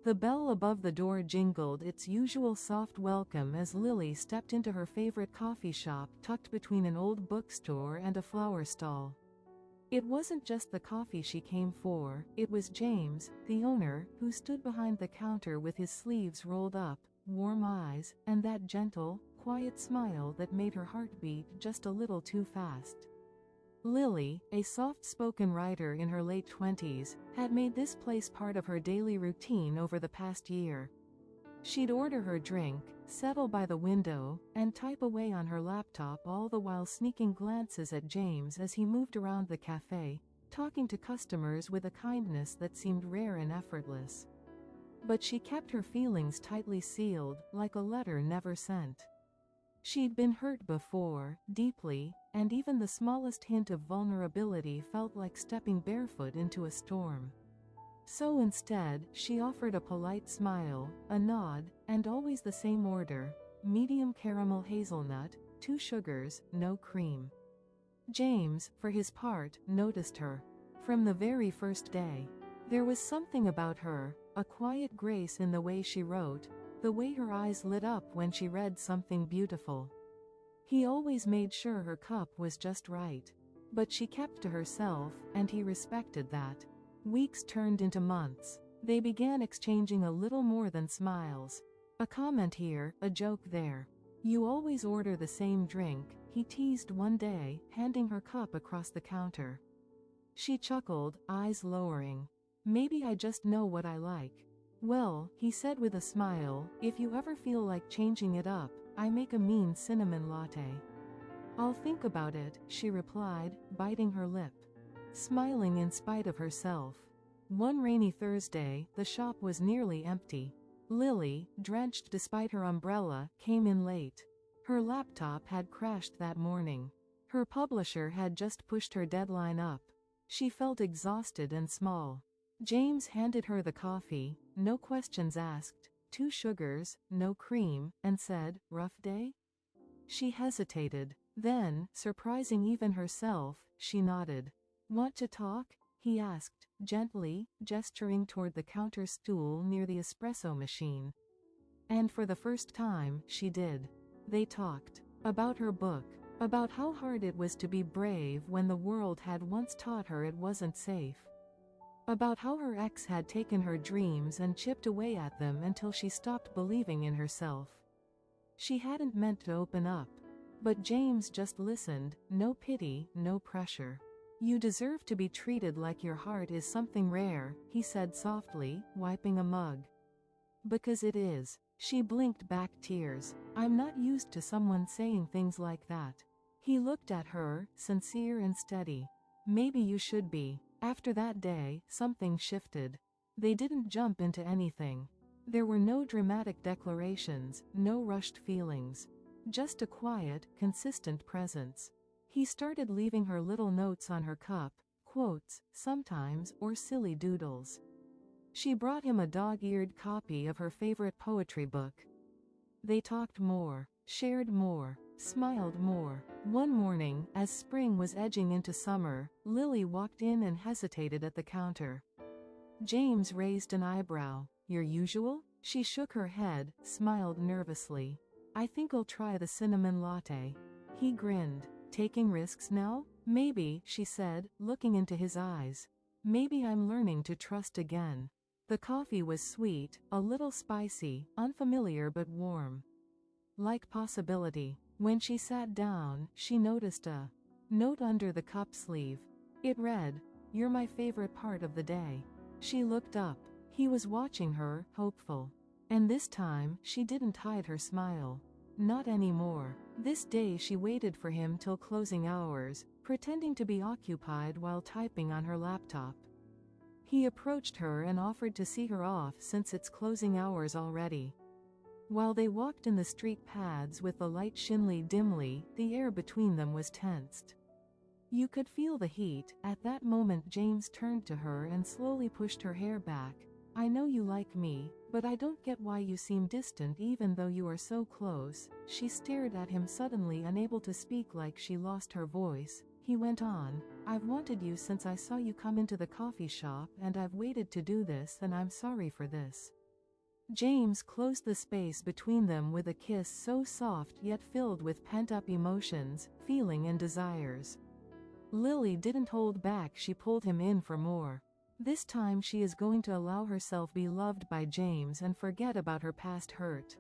The bell above the door jingled its usual soft welcome as Lily stepped into her favorite coffee shop tucked between an old bookstore and a flower stall. It wasn't just the coffee she came for, it was James, the owner, who stood behind the counter with his sleeves rolled up, warm eyes, and that gentle, quiet smile that made her heart beat just a little too fast. Lily, a soft-spoken writer in her late 20s, had made this place part of her daily routine over the past year. She'd order her drink, settle by the window, and type away on her laptop, all the while sneaking glances at James as he moved around the cafe, talking to customers with a kindness that seemed rare and effortless. But she kept her feelings tightly sealed, like a letter never sent. She'd been hurt before, deeply, and even the smallest hint of vulnerability felt like stepping barefoot into a storm. So instead, she offered a polite smile, a nod, and always the same order: medium caramel hazelnut, 2 sugars, no cream. James, for his part, noticed her. From the very first day. There was something about her, a quiet grace in the way she wrote, the way her eyes lit up when she read something beautiful. He always made sure her cup was just right. But she kept to herself, and he respected that. Weeks turned into months. They began exchanging a little more than smiles. A comment here, a joke there. "You always order the same drink," he teased one day, handing her cup across the counter. She chuckled, eyes lowering. "Maybe I just know what I like." "Well," he said with a smile, "if you ever feel like changing it up, I make a mean cinnamon latte." "I'll think about it," she replied, biting her lip. Smiling in spite of herself. One rainy Thursday, the shop was nearly empty. Lily, drenched despite her umbrella, came in late. Her laptop had crashed that morning. Her publisher had just pushed her deadline up. She felt exhausted and small. James handed her the coffee, no questions asked, 2 sugars, no cream, and said, "Rough day?" She hesitated. Then, surprising even herself, she nodded. "Want to talk?" he asked, gently, gesturing toward the counter stool near the espresso machine. And for the first time, she did. They talked. About her book. About how hard it was to be brave when the world had once taught her it wasn't safe. About how her ex had taken her dreams and chipped away at them until she stopped believing in herself. She hadn't meant to open up. But James just listened, no pity, no pressure. "You deserve to be treated like your heart is something rare," he said softly, wiping a mug. "Because it is." She blinked back tears. "I'm not used to someone saying things like that." He looked at her, sincere and steady. "Maybe you should be." After that day, something shifted. They didn't jump into anything. There were no dramatic declarations, no rushed feelings. Just a quiet, consistent presence. He started leaving her little notes on her cup, quotes, sometimes, or silly doodles. She brought him a dog-eared copy of her favorite poetry book. They talked more, shared more, smiled more. One morning, as spring was edging into summer, Lily walked in and hesitated at the counter. James raised an eyebrow. "Your usual?" She shook her head, smiled nervously. "I think I'll try the cinnamon latte." He grinned. "Taking risks now?" "Maybe," she said, looking into his eyes. "Maybe I'm learning to trust again." The coffee was sweet, a little spicy, unfamiliar but warm. Like possibility. When she sat down, she noticed a note under the cup sleeve. It read, "You're my favorite part of the day." She looked up. He was watching her, hopeful. And this time, she didn't hide her smile. Not anymore. This day she waited for him till closing hours, pretending to be occupied while typing on her laptop. He approached her and offered to see her off since it's closing hours already. While they walked in the street paths with the light shining dimly, the air between them was tensed. You could feel the heat. At that moment James turned to her and slowly pushed her hair back. "I know you like me, but I don't get why you seem distant even though you are so close." She stared at him, suddenly unable to speak, like she lost her voice. He went on, "I've wanted you since I saw you come into the coffee shop, and I've waited to do this, and I'm sorry for this." James closed the space between them with a kiss so soft yet filled with pent-up emotions, feeling and desires. Lily didn't hold back, she pulled him in for more. This time she is going to allow herself be loved by James and forget about her past hurt.